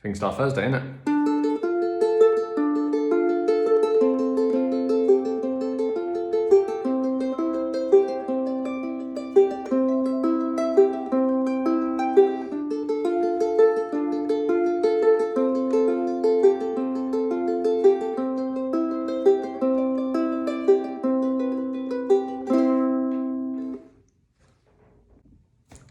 Fingerstyle Thursday, innit?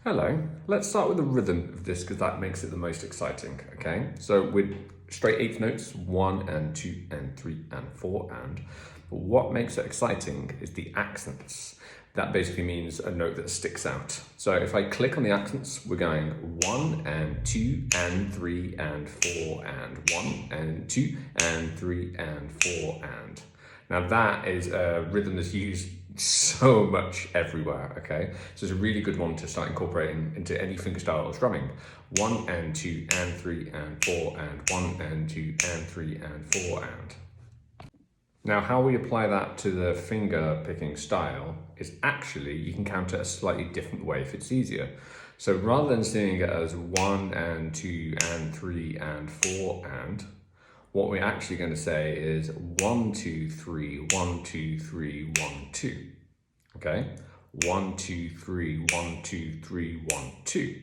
Hello, let's start with the rhythm of this because that makes it the most exciting, okay? So with straight eighth notes, 1 and 2 and 3 and 4 and, but what makes it exciting is the accents. That basically means a note that sticks out. So if I click on the accents, we're going 1 and 2 and 3 and 4 and 1 and 2 and 3 and 4 and. Now that is a rhythm that's used so much everywhere, okay? So it's a really good one to start incorporating into any fingerstyle or strumming. 1 and 2 and 3 and 4 and 1 and 2 and 3 and 4 and. Now how we apply that to the finger picking style is actually, you can count it a slightly different way if it's easier. So rather than seeing it as 1 and 2 and 3 and 4 and, what we're actually going to say is 1, 2, 3, 1, 2, 3, 1, 2. Okay? 1, 2, 3, 1, 2, 3, 1, 2.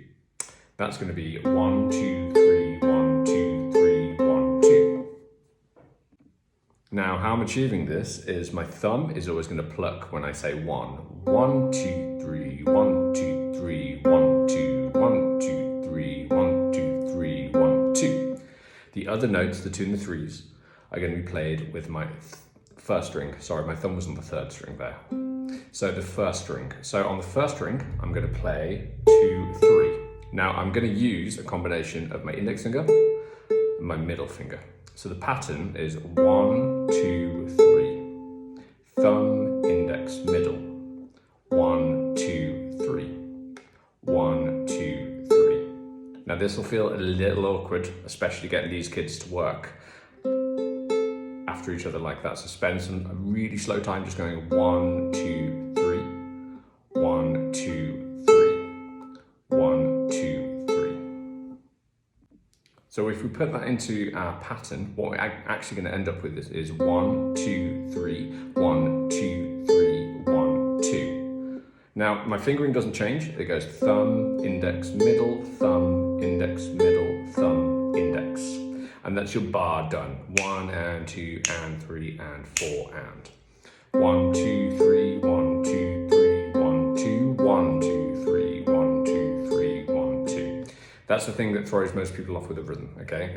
That's going to be 1, 2, 3, 1, 2, 3, 1, 2. Now, how I'm achieving this is my thumb is always going to pluck when I say 1. 1, 2, 3, 1, 2, 3, 1, 2, 1, 2, 3, 1, 2, 3, 1, 2. The other notes, the 2 and the 3s, are going to be played with my first string. Sorry, my thumb was on the third string there. So the first string. So on the first string, I'm going to play 2, 3. Now I'm going to use a combination of my index finger and my middle finger. So the pattern is 1, 2, 3. Thumb, index, middle. 1, 2, 3. 1, 2, 3. Now this will feel a little awkward, especially getting these kids to work after each other like that. So spend some really slow time just going 1, 2, 3, 1, 2, 3, 1, 2, 3. So if we put that into our pattern, what we're actually going to end up with is 1, 2, 3, 1, 2, 3, 1, 2. Now my fingering doesn't change. It goes thumb, index, middle, thumb, index, middle, thumb, index. And that's your bar done. 1 and 2 and 3 and 4 and. 1, 2, 3, 1, 2, 3, 1, 2, 1, 2, 3, 1, 2, 3, 1, 2. That's the thing that throws most people off with a rhythm, okay?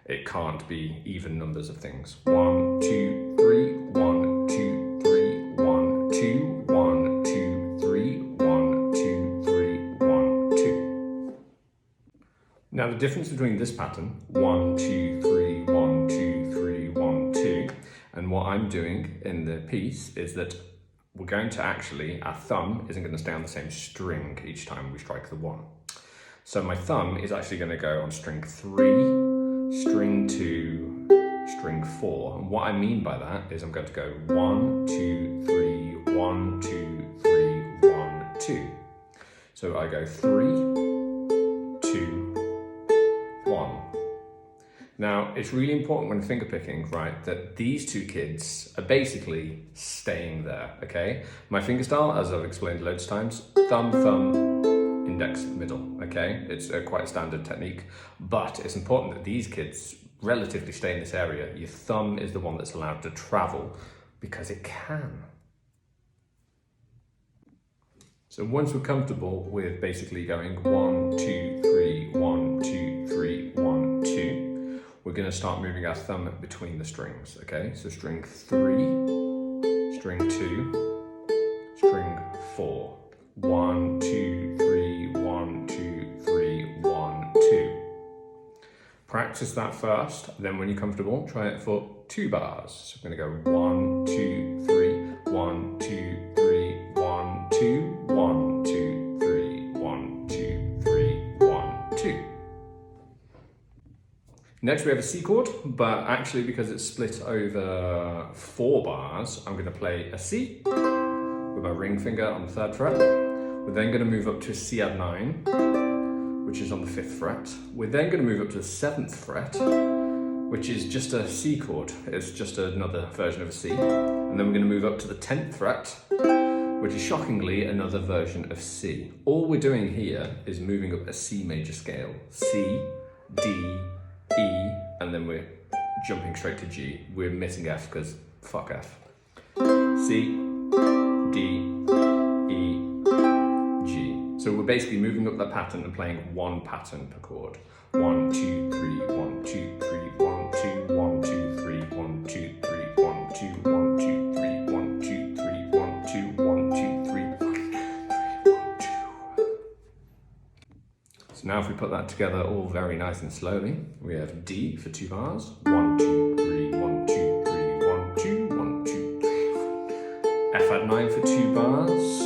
It can't be even numbers of things. 1, 2, 3, 1, 2, 3, 1, 2, 1, 2, 3, 1, 2, 3, 1, 2. Now the difference between this pattern, 1, 2, 3, 1, 2, 3, 1, 2, and what I'm doing in the piece is that we're going to actually, our thumb isn't going to stay on the same string each time we strike the 1. So my thumb is actually going to go on string 3, string 2, string 4. And what I mean by that is I'm going to go 1, 2, 3, 1, 2, 3, 1, 2. So I go 3, 2, 1. Now, it's really important when fingerpicking, right, that these two kids are basically staying there, okay? My fingerstyle, as I've explained loads of times, thumb, thumb, index, middle, okay? It's quite a standard technique, but it's important that these kids relatively stay in this area. Your thumb is the one that's allowed to travel because it can. So once we're comfortable with basically going 1, 2, 3, 1, 2, 3, 1, 2, we're going to start moving our thumb between the strings, okay? So string 3, string 2, string 4. 1, 2, 3, 1, 2, 3, 1, 2. Practice that first, then when you're comfortable, try it for 2 bars. So we're going to go 1, 2, 3, 1, 2, 3, 1, 2, 1, 2, 3, 1, 2, 3, 1, 2. Next we have a C chord, but actually because it's split over 4 bars, I'm going to play a C with my ring finger on the 3rd fret. We're then going to move up to a C add 9, which is on the 5th fret. We're then going to move up to the 7th fret, which is just a C chord. It's just another version of a C. And then we're going to move up to the 10th fret, which is shockingly another version of C. All we're doing here is moving up a C major scale. C, D, E, and then we're jumping straight to G. We're missing F because fuck F. C, D, E, G. So we're basically moving up that pattern and playing one pattern per chord. 1, 2, 3, 1, 2, 3, 1, 2, 1, 2, 3, 1, 2, 3, 1, 2, 1, 2, 3, 1, 2, 3, 1, 2, 1, 2, 3, 1, 2. So now if we put that together all very nice and slowly, we have D for 2 bars. 1, 2, 3, 1, 2, 3, 1, 2, 1, 2, 3. F at 9 for 2 bars.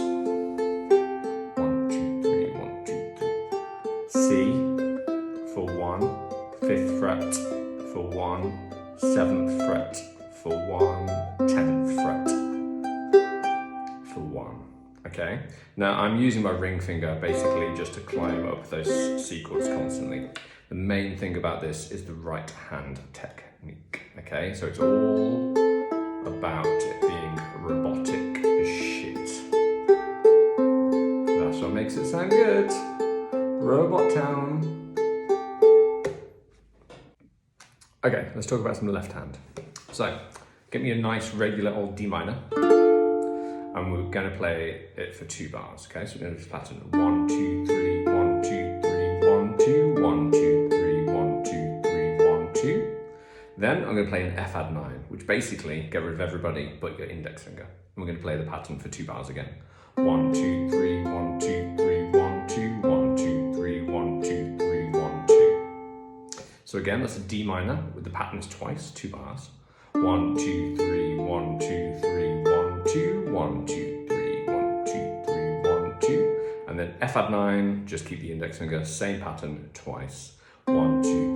1, 2, 3, 1, 2, 3. C for 1, 5th fret for 1, 7th fret for 1, 10th fret for 1. Okay, now I'm using my ring finger basically just to climb up those C chords constantly. The main thing about this is the right hand technique. Okay, so it's all about it being robotic as shit. That's what makes it sound good. Robot Town. Okay, let's talk about some left hand. So, get me a nice regular old D minor, and we're going to play it for 2 bars. Okay, so we're going to do this pattern: 1, 2, 3, 1, 2, 3, 1, 2, 1, 2, 3, 1, 2, 3, 1, 2. Then I'm going to play an F add 9, which basically get rid of everybody but your index finger. And we're going to play the pattern for 2 bars again: 1, 2, 3, 1, 2, 3, 1, 2, 1, 2, 3, 1, 2, 3, 1, 2. So again, that's a D minor with the patterns twice, 2 bars. 1, 2, 3, 1, 2, 3, 1, 2, 1, 2, 3, 1, 2, 3, 1, 2. And then F add 9, just keep the index finger, same pattern twice. 1, 2,